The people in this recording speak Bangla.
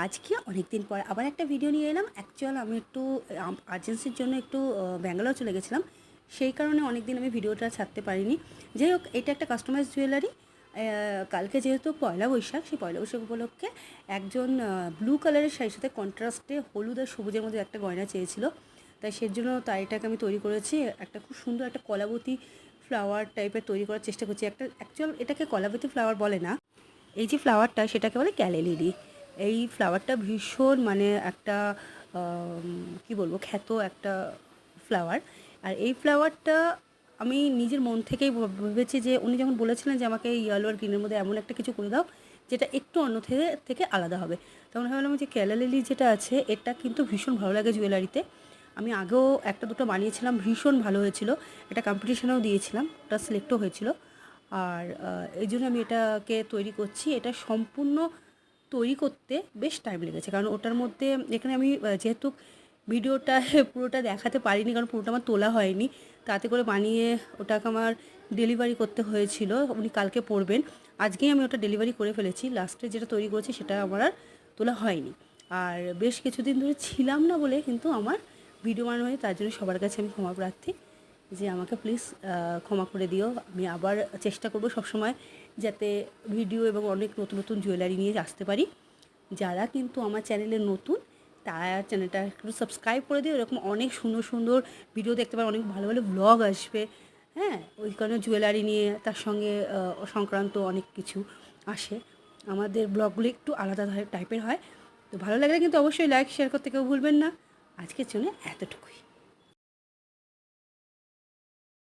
আজকে অনেক দিন পর আবার একটা ভিডিও নিয়ে এলাম। অ্যাকচুয়াল আমি একটু আর্জেন্সির জন্য একটু ব্যাঙ্গালোর চলে গেছিলাম, সেই কারণে অনেক দিন আমি ভিডিওটা ছাড়তে পারিনি। যাই হোক, এটা একটা কাস্টমাইজ জুয়েলারি। কালকে যেহেতু পয়লা বৈশাখ, সেই পয়লা বৈশাখ উপলক্ষে একজন ব্লু কালারের শাড়ির সাথে কন্ট্রাস্টে হলুদ আর সবুজের মধ্যে একটা গয়না চেয়েছিল, তাই সেজন্য এটাকে আমি তৈরি করেছি। একটা খুব সুন্দর একটা কলাবতী ফ্লাওয়ার টাইপের তৈরি করার চেষ্টা করছি। একটা অ্যাকচুয়াল এটাকে কলাবতী ফ্লাওয়ার বলে না, এই যে ফ্লাওয়ারটা সেটাকে বলে ক্যালে লিলি। এই ফ্লাওয়ারটা ভীষণ মানে একটা কী বলবো, খ্যাত একটা ফ্লাওয়ার। আর এই ফ্লাওয়ারটা আমি নিজের মন থেকেই ভেবেছি যে উনি যখন বলেছিলেন যে আমাকে এই ইয়েলো আর গ্রিনের মধ্যে এমন একটা কিছু করে দাও যেটা একটু অন্য থেকে আলাদা হবে, তখন ভাবলাম যে ক্যালে লিলি যেটা আছে এটা কিন্তু ভীষণ ভালো লাগে জুয়েলারিতে। আমি আগেও একটা দুটো বানিয়েছিলাম, ভীষণ ভালো হয়েছিল, একটা কম্পিটিশনেও দিয়েছিলাম, ওটা সিলেক্টও হয়েছিল। আর এই জন্য আমি এটাকে তৈরি করছি। এটা সম্পূর্ণ তৈরি করতে বেশ টাইম লেগেছে, কারণ ওটার মধ্যে এখানে আমি যেহেতু ভিডিওটা পুরোটা দেখাতে পারিনি, কারণ পুরোটা আমার তোলা হয়নি, তাতে করে বানিয়ে ওটাকে আমার ডেলিভারি করতে হয়েছিল। উনি কালকে পড়বেন, আজকেই আমি ওটা ডেলিভারি করে ফেলেছি। লাস্টে যেটা তৈরি করেছি সেটা আমার আর তোলা হয়নি। আর বেশ কিছুদিন ধরে ছিলাম না বলে কিন্তু আমার ভিডিও বানানো হয়নি, তার জন্য সবার কাছে আমি ক্ষমা প্রার্থী যে আমাকে প্লিজ ক্ষমা করে দিও। আমি আবার চেষ্টা করব সবসময় যাতে ভিডিও এবং অনেক নতুন নতুন জুয়েলারি নিয়ে আসতে পারি। যারা কিন্তু আমার চ্যানেলে নতুন তারা চ্যানেলটা একটু সাবস্ক্রাইব করে দিও, এরকম অনেক সুন্দর সুন্দর ভিডিও দেখতে পাবে, অনেক ভালো ভালো ব্লগ আসবে। হ্যাঁ, ওই কারণে জুয়েলারি নিয়ে তার সঙ্গে সংক্রান্ত অনেক কিছু আসে। আমাদের ব্লগগুলো একটু আলাদা টাইপের হয়। তো ভালো লাগলে কিন্তু অবশ্যই লাইক শেয়ার করতে কেউ ভুলবেন না। আজকের জন্য এতটুকুই।